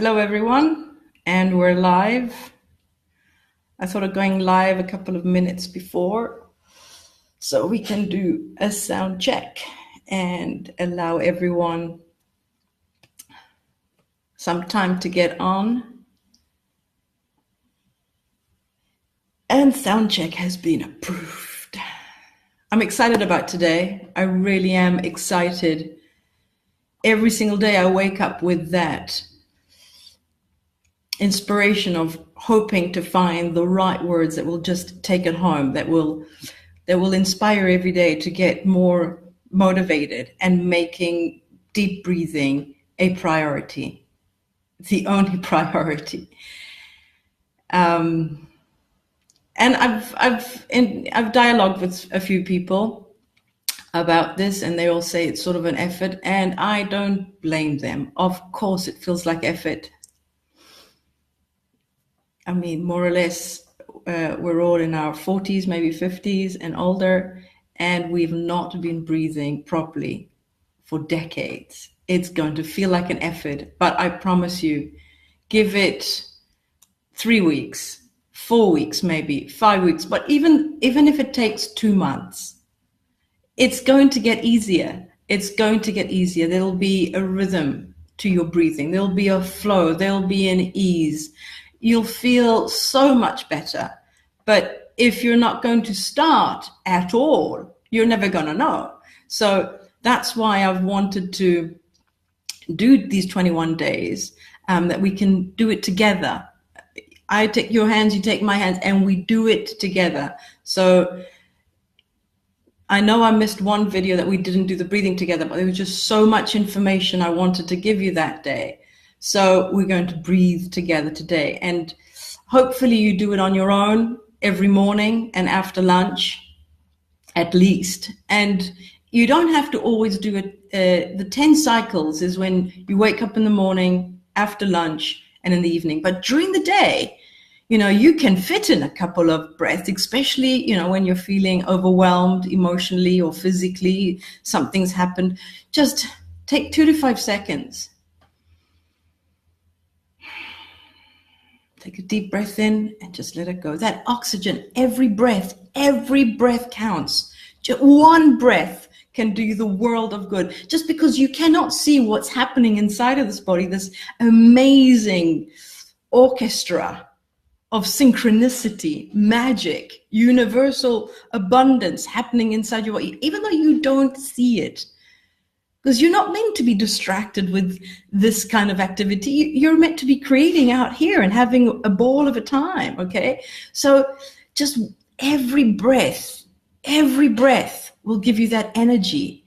Hello, everyone, and we're live. I thought of going live a couple of minutes before so we can do a sound check and allow everyone some time to get on. And sound check has been approved. I'm excited about today. I really am excited. Every single day I wake up with that inspiration of hoping to find the right words that will just take it home, that will inspire every day to get more motivated and making deep breathing a priority, the only priority. And I've dialogued with a few people about this, and they all say it's sort of an effort, and I don't blame them. Of course, it feels like effort. I mean, more or less, we're all in our 40s, maybe 50s and older, and we've not been breathing properly for decades. It's going to feel like an effort, but I promise you, give it 3 weeks, 4 weeks, maybe 5 weeks, but even if it takes 2 months, it's going to get easier. It's going to get easier. There'll be a rhythm to your breathing. There'll be a flow. There'll be an ease. You'll feel so much better. But if you're not going to start at all, you're never going to know. So that's why I've wanted to do these 21 days, that we can do it together. I take your hands, you take my hands, and we do it together. So I know I missed one video that we didn't do the breathing together, but there was just so much information I wanted to give you that day. So we're going to breathe together today, and hopefully you do it on your own every morning and after lunch, at least. And you don't have to always do it. The 10 cycles is when you wake up in the morning, after lunch, and in the evening. But during the day, you can fit in a couple of breaths, especially, when you're feeling overwhelmed emotionally or physically, something's happened. Just take 2 to 5 seconds. Take a deep breath in and just let it go. That oxygen, every breath counts. Just one breath can do you the world of good. Just because you cannot see what's happening inside of this body, this amazing orchestra of synchronicity, magic, universal abundance happening inside your body, even though you don't see it. Because you're not meant to be distracted with this kind of activity. You're meant to be creating out here and having a ball of a time, okay? So just every breath will give you that energy,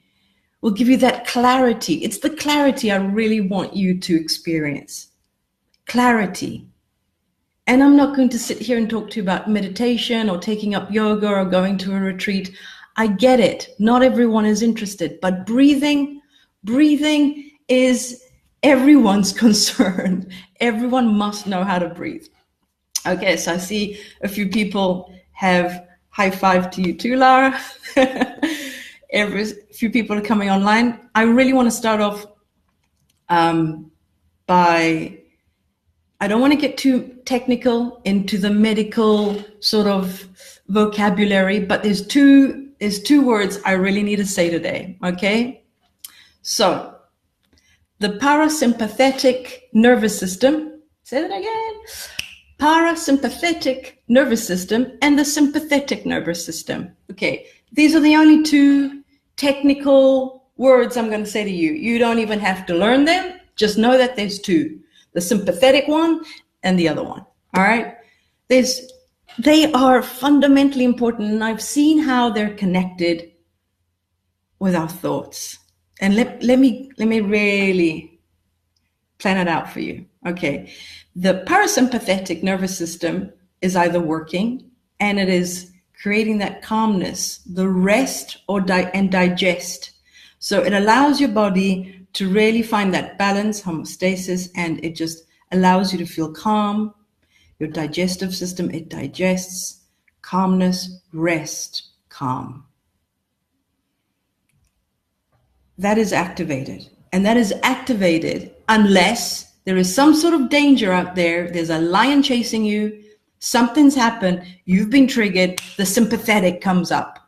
will give you that clarity. It's the clarity I really want you to experience. Clarity. And I'm not going to sit here and talk to you about meditation or taking up yoga or going to a retreat. I get it. Not everyone is interested, but breathing is everyone's concern. Everyone must know how to breathe. Okay, so I see a few people have high five to you too, Lara. A few people are coming online. I really want to start off by, I don't want to get too technical into the medical sort of vocabulary, but there's two words I really need to say today, okay? So, the parasympathetic nervous system, say that again, parasympathetic nervous system and the sympathetic nervous system. Okay, these are the only two technical words I'm going to say to you. You don't even have to learn them, just know that there's two, the sympathetic one and the other one, all right? They are fundamentally important, and I've seen how they're connected with our thoughts. And let me really plan it out for you. Okay, the parasympathetic nervous system is either working, and it is creating that calmness, the rest and digest. So it allows your body to really find that balance, homeostasis, and it just allows you to feel calm. Your digestive system, it digests, calmness, rest, calm. That is activated. And that is activated unless There is some sort of danger out there. There's a lion chasing you. Something's happened. You've been triggered. The sympathetic comes up.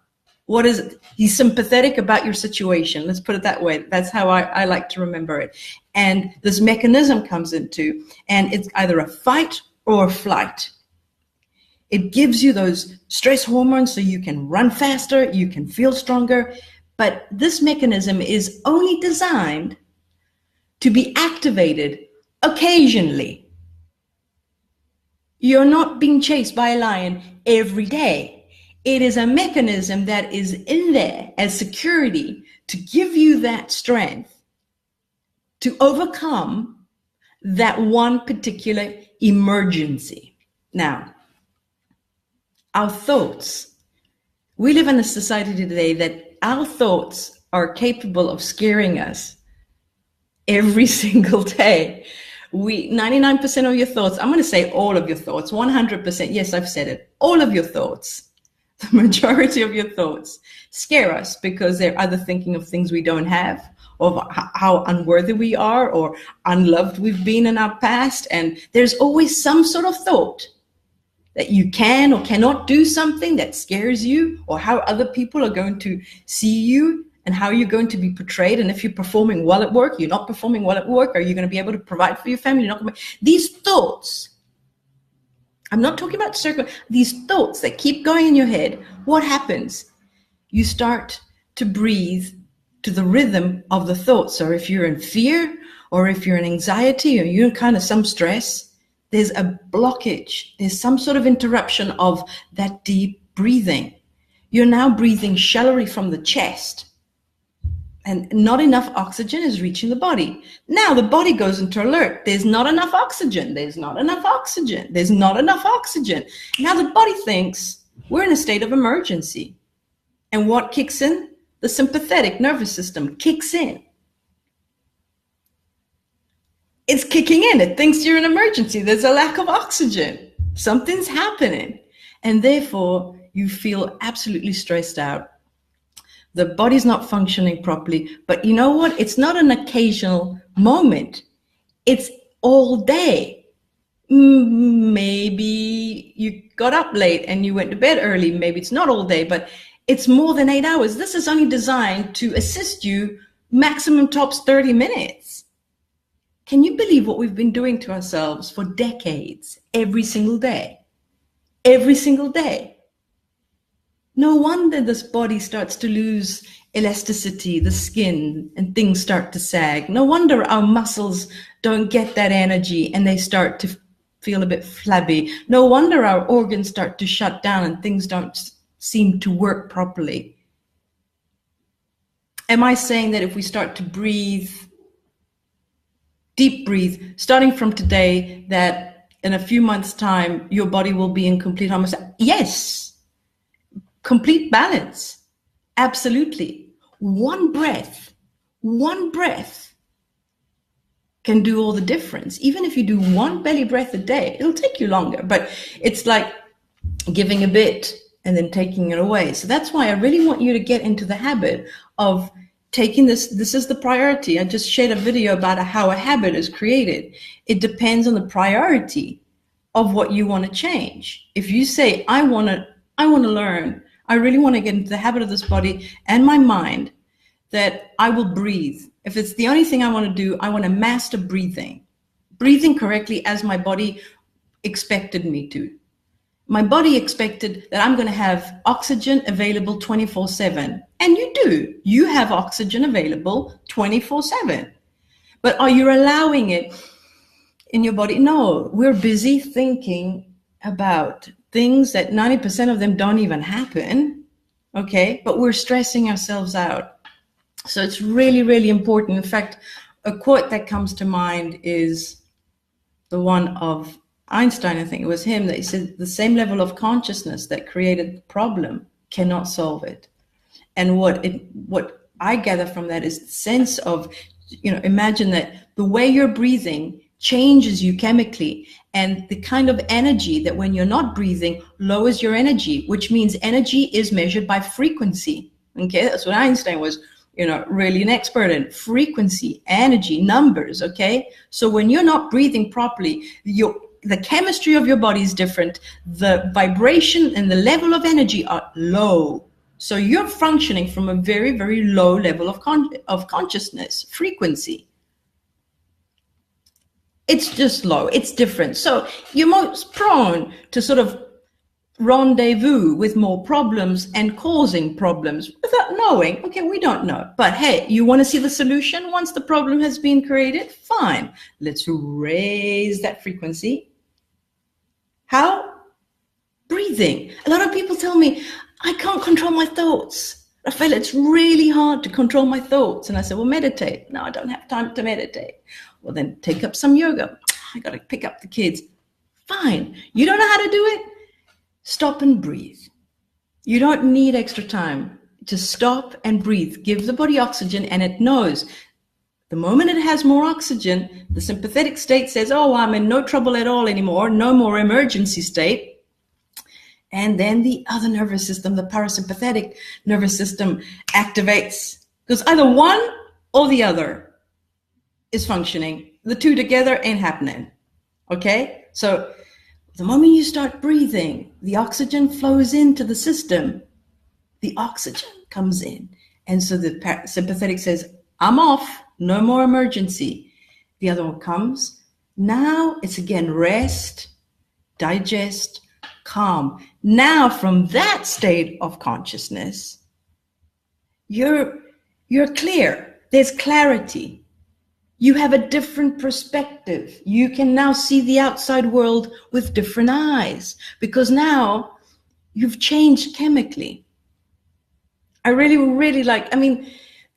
What is it? He's sympathetic about your situation. Let's put it that way. That's how I like to remember it. And this mechanism comes into, and it's either a fight or a flight. It gives you those stress hormones so you can run faster, you can feel stronger. But this mechanism is only designed to be activated occasionally. You're not being chased by a lion every day. It is a mechanism that is in there as security to give you that strength to overcome that one particular emergency. Now, our thoughts, we live in a society today that our thoughts are capable of scaring us every single day. 99% of your thoughts, I'm going to say all of your thoughts, 100%, yes, I've said it, all of your thoughts, the majority of your thoughts scare us because they're either thinking of things we don't have, of how unworthy we are or unloved we've been in our past. And there's always some sort of thought that you can or cannot do something that scares you, or how other people are going to see you and how you're going to be portrayed. And if you're performing well at work, you're not performing well at work, are you going to be able to provide for your family? You're not going to. These thoughts, I'm not talking about these thoughts that keep going in your head, what happens? You start to breathe to the rhythm of the thoughts. Or if you're in fear, or if you're in anxiety, or you're in kind of some stress, there's a blockage. There's some sort of interruption of that deep breathing. You're now breathing shallowly from the chest, and not enough oxygen is reaching the body. Now the body goes into alert. There's not enough oxygen. There's not enough oxygen. There's not enough oxygen. Now the body thinks we're in a state of emergency. And what kicks in? The sympathetic nervous system kicks in. It's kicking in. It thinks you're in an emergency. There's a lack of oxygen. Something's happening. And therefore, you feel absolutely stressed out. The body's not functioning properly. But you know what? It's not an occasional moment. It's all day. Maybe you got up late and you went to bed early. Maybe it's not all day, but it's more than 8 hours. This is only designed to assist you maximum tops 30 minutes. Can you believe what we've been doing to ourselves for decades, every single day? Every single day. No wonder this body starts to lose elasticity, the skin, and things start to sag. No wonder our muscles don't get that energy and they start to feel a bit flabby. No wonder our organs start to shut down and things don't seem to work properly. Am I saying that if we start to breathe, deep breathe, starting from today, that in a few months' time, your body will be in complete harmony? Yes. Complete balance. Absolutely. One breath can do all the difference. Even if you do one belly breath a day, it'll take you longer, but it's like giving a bit and then taking it away. So that's why I really want you to get into the habit of taking this. This is the priority. I just shared a video about how a habit is created. It depends on the priority of what you want to change. If you say, I want to learn, I really want to get into the habit of this body and my mind that I will breathe. If it's the only thing I want to do, I want to master breathing correctly as my body expected me to. My body expected that I'm going to have oxygen available 24/7. And you do. You have oxygen available 24/7. But are you allowing it in your body? No, we're busy thinking about things that 90% of them don't even happen, okay? But we're stressing ourselves out. So it's really, really important. In fact, a quote that comes to mind is the one of Einstein. I think it was him that he said, the same level of consciousness that created the problem cannot solve it. And what I gather from that is the sense of, imagine that the way you're breathing changes you chemically, and the kind of energy that when you're not breathing lowers your energy, which means energy is measured by frequency. Okay, that's what Einstein was really an expert in frequency, energy, numbers, okay? So when you're not breathing properly, the chemistry of your body is different. The vibration and the level of energy are low. So you're functioning from a very, very low level of consciousness, frequency. It's just low. It's different. So you're most prone to sort of rendezvous with more problems and causing problems without knowing. Okay, we don't know. But hey, you want to see the solution once the problem has been created? Fine. Let's raise that frequency. How? Breathing. A lot of people tell me, I can't control my thoughts. Rafael, it's really hard to control my thoughts. And I said, well, meditate. No, I don't have time to meditate. Well, then take up some yoga. I got to pick up the kids. Fine. You don't know how to do it? Stop and breathe. You don't need extra time. Just stop and breathe. Give the body oxygen, and it knows the moment it has more oxygen, the sympathetic state says, oh, I'm in no trouble at all anymore, no more emergency state. And then the other nervous system, the parasympathetic nervous system, activates. Because either one or the other is functioning. The two together ain't happening. Okay? So the moment you start breathing, the oxygen flows into the system. The oxygen comes in. And so the sympathetic says, I'm off, no more emergency. The other one comes. Now it's again rest, digest, calm. Now from that state of consciousness, you're clear. There's clarity. You have a different perspective. You can now see the outside world with different eyes because now you've changed chemically. I really, really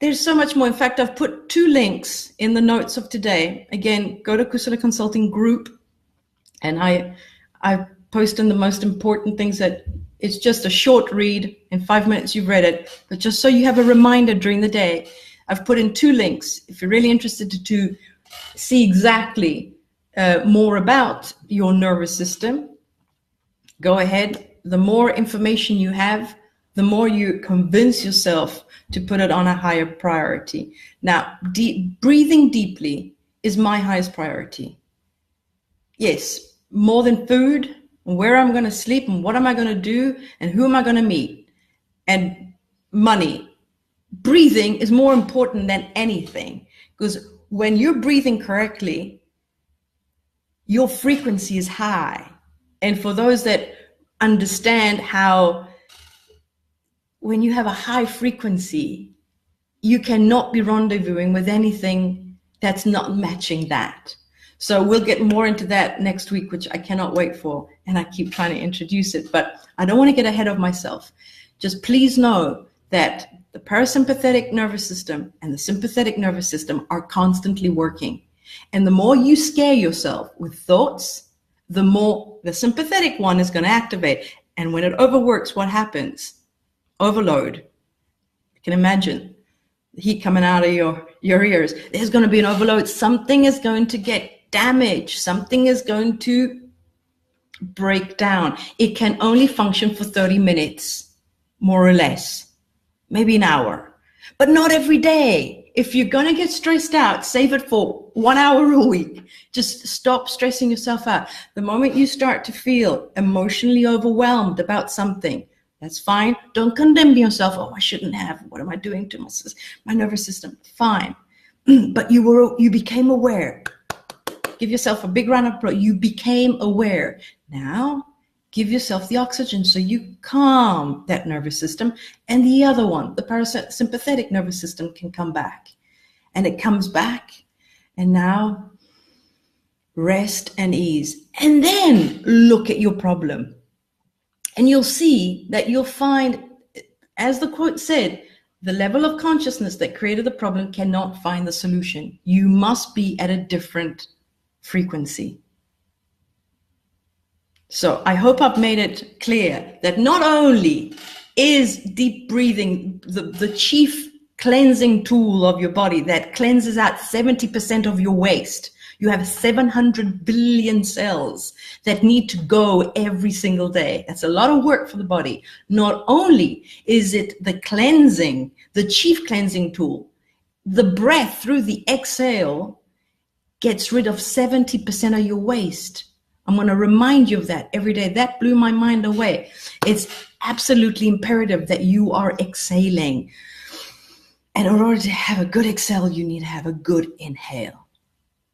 there's so much more. In fact, I've put 2 links in the notes of today. Again, go to Kusala Consulting Group, and I post in the most important things that it's just a short read. In 5 minutes, you've read it, but just so you have a reminder during the day, I've put in 2 links. If you're really interested to see exactly more about your nervous system, go ahead. The more information you have, the more you convince yourself to put it on a higher priority. Now, breathing deeply is my highest priority. Yes, more than food, and where I'm going to sleep, and what am I going to do, and who am I going to meet, and money. Breathing is more important than anything, because when you're breathing correctly, your frequency is high. And for those that understand how when you have a high frequency, you cannot be rendezvousing with anything that's not matching that. So we'll get more into that next week, which I cannot wait for. And I keep trying to introduce it, but I don't want to get ahead of myself. Just please know that the parasympathetic nervous system and the sympathetic nervous system are constantly working. And the more you scare yourself with thoughts, the more the sympathetic one is going to activate. And when it overworks, what happens? Overload. You can imagine the heat coming out of your ears. There's going to be an overload. Something is going to get damaged. Something is going to break down. It can only function for 30 minutes, more or less, maybe an hour, but not every day. If you're going to get stressed out, save it for 1 hour a week. Just stop stressing yourself out. The moment you start to feel emotionally overwhelmed about something, that's fine. Don't condemn yourself. Oh, I shouldn't have. What am I doing to my nervous system? Fine. But you became aware. Give yourself a big round of applause. You became aware. Now, give yourself the oxygen so you calm that nervous system. And the other one, the parasympathetic nervous system, can come back. And it comes back. And now, rest and ease. And then look at your problem. And you'll see that you'll find, as the quote said, the level of consciousness that created the problem cannot find the solution. You must be at a different frequency. So I hope I've made it clear that not only is deep breathing the chief cleansing tool of your body that cleanses out 70% of your waste. You have 700 billion cells that need to go every single day. That's a lot of work for the body. Not only is it the cleansing, the chief cleansing tool, the breath through the exhale gets rid of 70% of your waste. I'm going to remind you of that every day. That blew my mind away. It's absolutely imperative that you are exhaling. And in order to have a good exhale, you need to have a good inhale.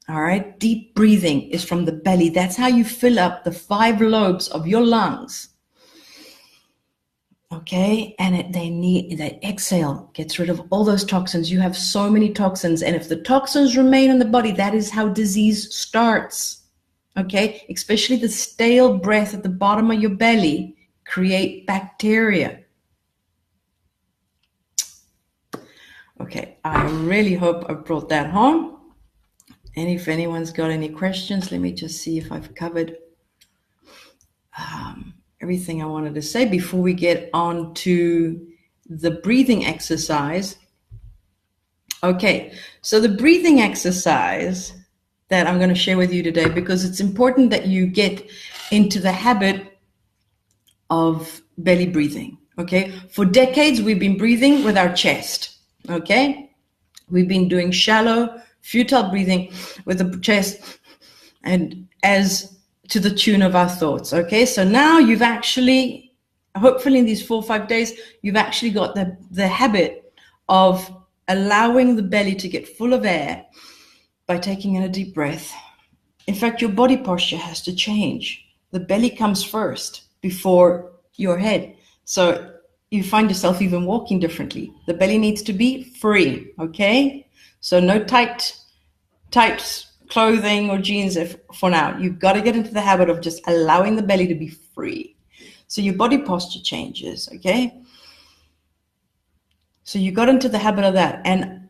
All right. Deep breathing is from the belly. That's how you fill up the 5 lobes of your lungs. Okay. And they need that exhale gets rid of all those toxins. You have so many toxins. And if the toxins remain in the body, that is how disease starts. Okay. Especially the stale breath at the bottom of your belly create bacteria. Okay. I really hope I brought that home. And if anyone's got any questions, let me just see if I've covered everything I wanted to say before we get on to the breathing exercise. Okay, so the breathing exercise that I'm going to share with you today, because it's important that you get into the habit of belly breathing. Okay, for decades, we've been breathing with our chest. Okay, we've been doing shallow, futile breathing with the chest and as to the tune of our thoughts. Okay, so now you've actually, hopefully in these 4 or 5 days, you've actually got the habit of allowing the belly to get full of air by taking in a deep breath. In fact, your body posture has to change. The belly comes first before your head. So you find yourself even walking differently. The belly needs to be free, okay? So no tight clothing or jeans for now. You've got to get into the habit of just allowing the belly to be free. So your body posture changes, okay? So you got into the habit of that. And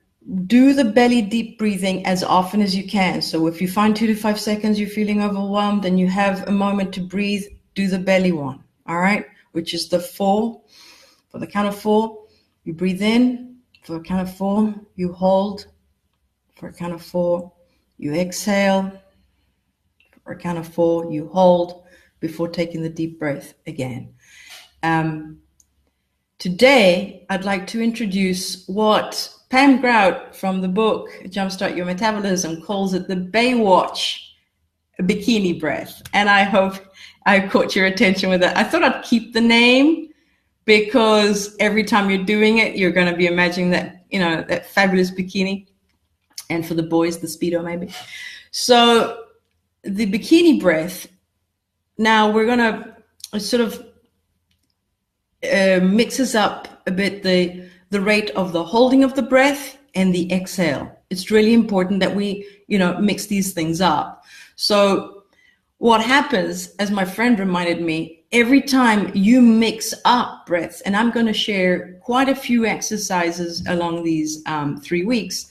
do the belly deep breathing as often as you can. So if you find 2 to 5 seconds you're feeling overwhelmed and you have a moment to breathe, do the belly one, all right? Which is the 4. For the count of 4, you breathe in. For a count of 4, you hold. For a count of 4, you exhale. For a count of 4, you hold before taking the deep breath again. Today, I'd like to introduce what Pam Grout from the book Jumpstart Your Metabolism calls it the Baywatch bikini breath. And I hope I caught your attention with that. I thought I'd keep the name because every time you're doing it, you're going to be imagining that, you know, that fabulous bikini. And for the boys, the Speedo maybe. So the bikini breath, now we're going to sort of mixes up a bit the rate of the holding of the breath and the exhale. It's really important that we, you know, mix these things up. So what happens, as my friend reminded me, every time you mix up breaths, and I'm going to share quite a few exercises along these 3 weeks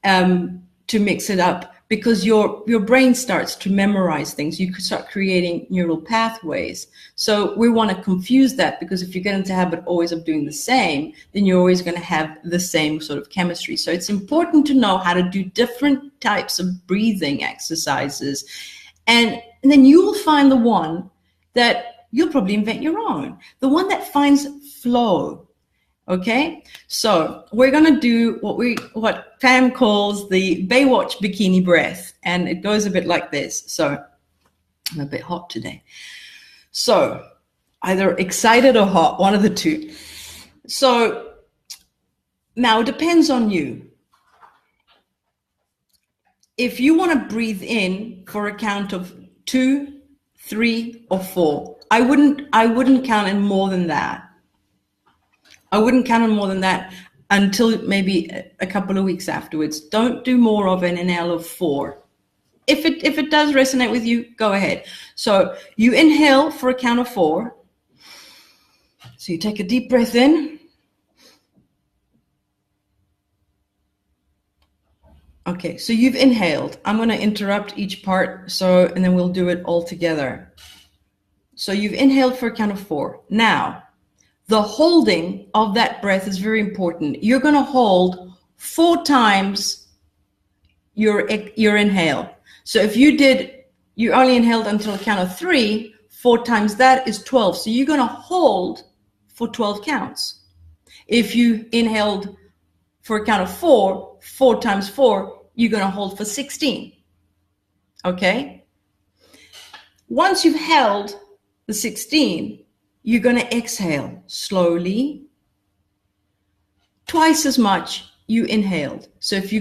to mix it up, because your brain starts to memorize things. You could start creating neural pathways. So we want to confuse that, because if you get into the habit always of doing the same, then you're always going to have the same sort of chemistry. So it's important to know how to do different types of breathing exercises. And then you will find the one that you'll probably invent your own, the one that finds flow. Okay, so we're gonna do what Pam calls the Baywatch bikini breath, and it goes a bit like this. So I'm a bit hot today. So either excited or hot, one of the two. So now it depends on you. If you want to breathe in for a count of 2, 3, or 4, I wouldn't count in more than that. I wouldn't count on more than that until maybe a couple of weeks afterwards. Don't do more of an inhale of 4. If it does resonate with you, go ahead. So you inhale for a count of 4. So you take a deep breath in. Okay, so you've inhaled. I'm going to interrupt each part, and then we'll do it all together. So you've inhaled for a count of 4. Now, the holding of that breath is very important. You're going to hold 4 times your inhale. So if you only inhaled until a count of 3, 4 times that is 12. So you're going to hold for 12 counts. If you inhaled for a count of 4, 4 times 4, you're going to hold for 16. Okay? Once you've held the 16, you're going to exhale slowly, twice as much you inhaled. So if you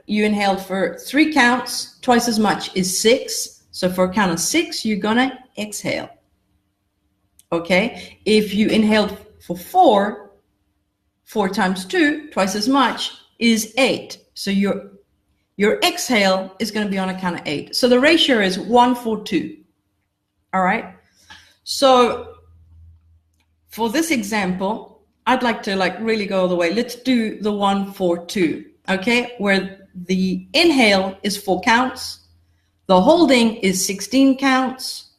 inhaled for 3 counts, twice as much is 6. So for a count of 6, you're going to exhale. Okay? If you inhaled for 4, 4 times 2, twice as much, is 8. So your exhale is going to be on a count of 8. So the ratio is 1, 4, 2. All right? So for this example, I'd like to really go all the way. Let's do the 1, 4, 2. Okay? Where the inhale is 4 counts, the holding is 16 counts,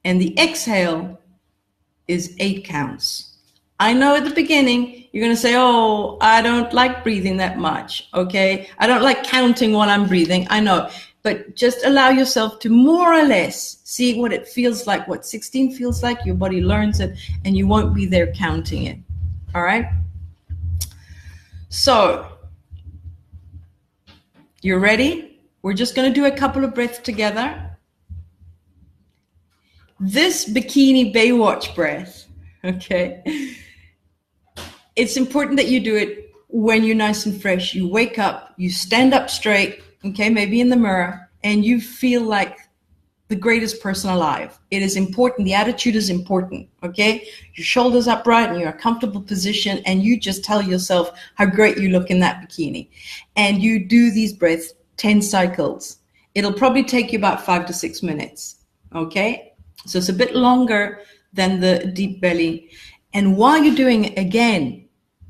and the exhale is 8 counts. I know at the beginning, you're going to say, oh, I don't like breathing that much, okay? I don't like counting while I'm breathing, I know. But just allow yourself to more or less see what it feels like, what 16 feels like. Your body learns it, and you won't be there counting it, all right? So, you're ready? We're just going to do a couple of breaths together. This bikini Baywatch breath, okay? It's important that you do it when you're nice and fresh. You wake up, you stand up straight, okay, maybe in the mirror, and you feel like the greatest person alive. It is important. The attitude is important, okay? Your shoulders upright and you're in a comfortable position, and you just tell yourself how great you look in that bikini. And you do these breaths 10 cycles. It'll probably take you about 5 to 6 minutes, okay? So it's a bit longer than the deep belly. And while you're doing it, again,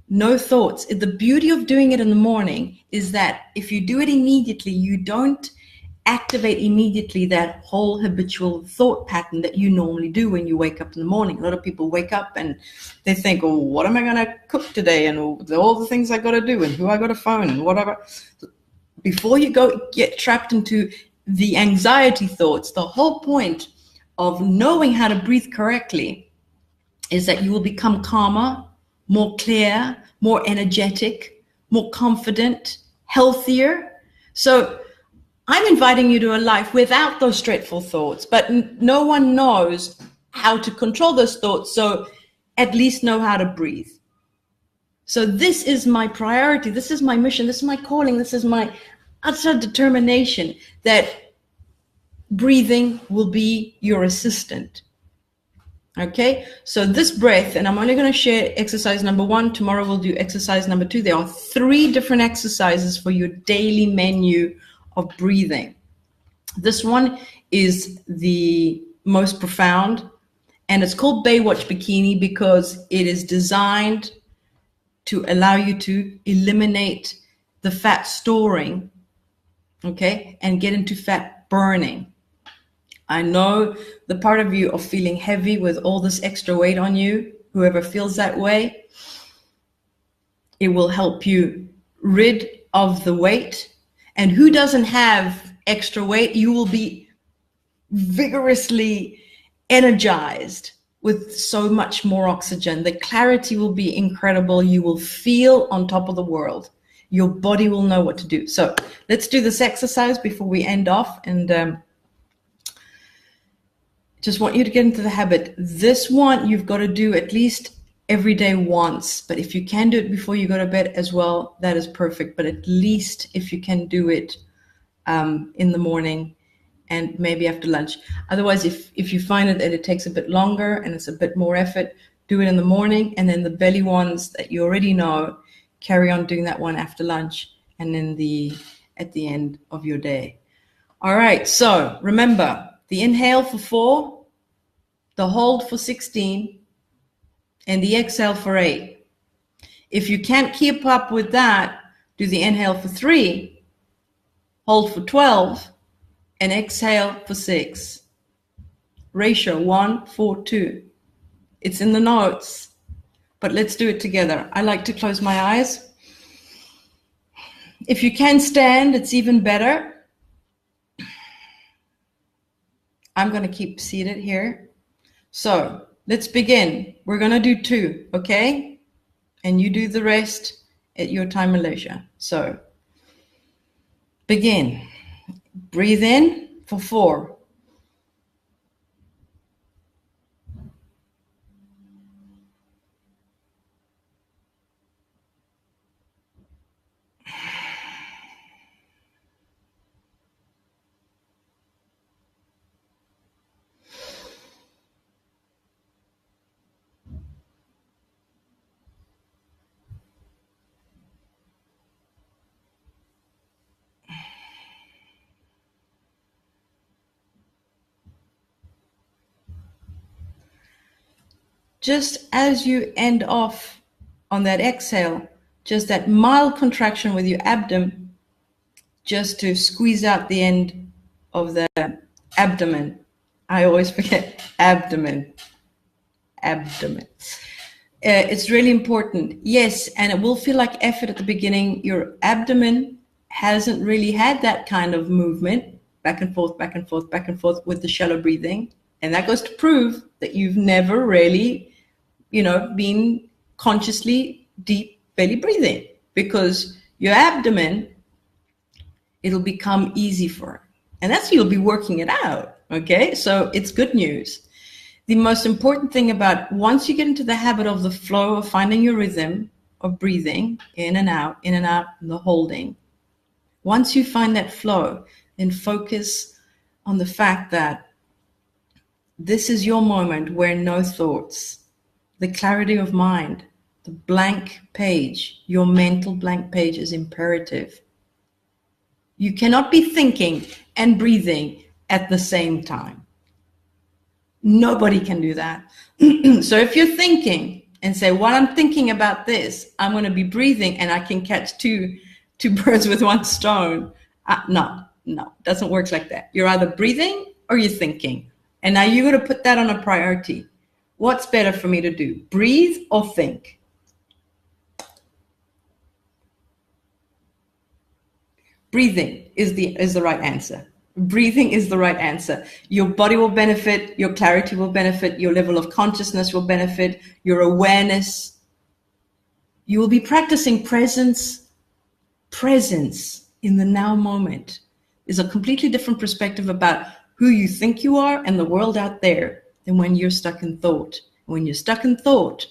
no thoughts. The beauty of doing it in the morning is that if you do it immediately, you don't activate immediately that whole habitual thought pattern that you normally do when you wake up in the morning. A lot of people wake up and they think, oh, what am I going to cook today? And all the things I got to do and who I got to phone and whatever. Before you get trapped into the anxiety thoughts, the whole point of knowing how to breathe correctly is that you will become calmer, more clear, more energetic, more confident, healthier. So I'm inviting you to a life without those dreadful thoughts, but no one knows how to control those thoughts, so at least know how to breathe. So this is my priority, this is my mission, this is my calling, this is my utter determination that breathing will be your assistant. Okay, so this breath, and I'm only going to share exercise number 1. Tomorrow we'll do exercise number 2. There are 3 different exercises for your daily menu of breathing. This one is the most profound, and it's called Baywatch Bikini because it is designed to allow you to eliminate the fat storing, okay, and get into fat burning. I know the part of you of feeling heavy with all this extra weight on you, whoever feels that way, it will help you rid of the weight. And who doesn't have extra weight, you will be vigorously energized with so much more oxygen. The clarity will be incredible. You will feel on top of the world. Your body will know what to do. So let's do this exercise before we end off, and just want you to get into the habit. This one you've got to do at least every day once, but if you can do it before you go to bed as well, that is perfect. But at least if you can do it in the morning and maybe after lunch. Otherwise, if you find it that it takes a bit longer and it's a bit more effort, do it in the morning, and then the belly ones that you already know, carry on doing that one after lunch and then at the end of your day. All right, so remember, the inhale for 4, the hold for 16, and the exhale for 8. If you can't keep up with that, do the inhale for 3, hold for 12, and exhale for 6. Ratio 1, 4, 2. It's in the notes, but let's do it together. I like to close my eyes. If you can stand, it's even better. I'm going to keep seated here. So let's begin. We're going to do 2, okay? And you do the rest at your time and leisure. So begin. Breathe in for 4. Just as you end off on that exhale, just that mild contraction with your abdomen, just to squeeze out the end of the abdomen. I always forget abdomen. It's really important. Yes, and it will feel like effort at the beginning. Your abdomen hasn't really had that kind of movement, back and forth, back and forth, back and forth with the shallow breathing. And that goes to prove that you've never really, been consciously deep belly breathing, because your abdomen, it'll become easy for it. And that's, you'll be working it out. Okay, so it's good news. The most important thing about, once you get into the habit of the flow of finding your rhythm of breathing in and out, and the holding, once you find that flow, then focus on the fact that this is your moment where no thoughts, the clarity of mind, the blank page, your mental blank page is imperative. You cannot be thinking and breathing at the same time. Nobody can do that. So if you're thinking and say, while I'm thinking about this, I'm going to be breathing and I can catch two birds with one stone. No, it doesn't work like that. You're either breathing or you're thinking. And now you're going to put that on a priority. What's better for me to do? Breathe or think? Breathing is the right answer. Breathing is the right answer. Your body will benefit, your clarity will benefit, your level of consciousness will benefit, your awareness. You will be practicing presence. Presence in the now moment is a completely different perspective about who you think you are and the world out there than when you're stuck in thought. When you're stuck in thought,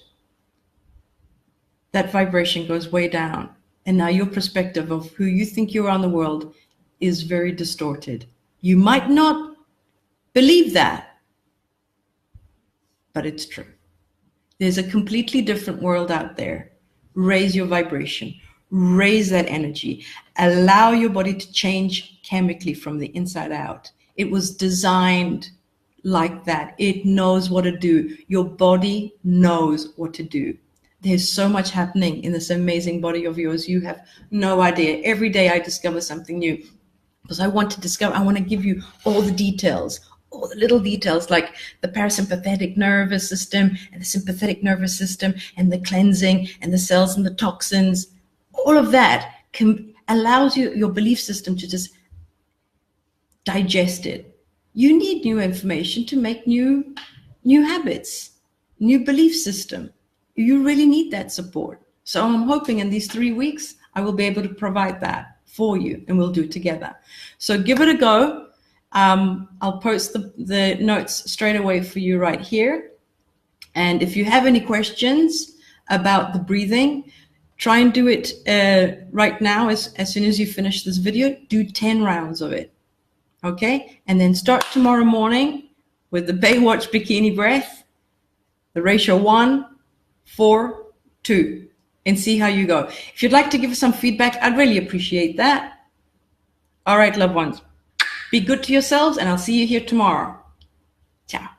that vibration goes way down. And now your perspective of who you think you are in the world is very distorted. You might not believe that, but it's true. There's a completely different world out there. Raise your vibration, raise that energy, allow your body to change chemically from the inside out. It was designed like that. It knows what to do. Your body knows what to do. There's so much happening in this amazing body of yours. You have no idea. Every day I discover something new, because I want to give you all the details, all the little details, like the parasympathetic nervous system and the sympathetic nervous system and the cleansing and the cells and the toxins. All of that allows your belief system to just digest it. You need new information to make new habits, new belief system. You really need that support. So I'm hoping in these 3 weeks, I will be able to provide that for you, and we'll do it together. So give it a go. I'll post the notes straight away for you right here. And if you have any questions about the breathing, try and do it right now. As soon as you finish this video, do 10 rounds of it. Okay? And then start tomorrow morning with the Baywatch bikini breath, the ratio 1, 4, 2, and see how you go. If you'd like to give us some feedback, I'd really appreciate that. All right, loved ones, be good to yourselves, and I'll see you here tomorrow. Ciao.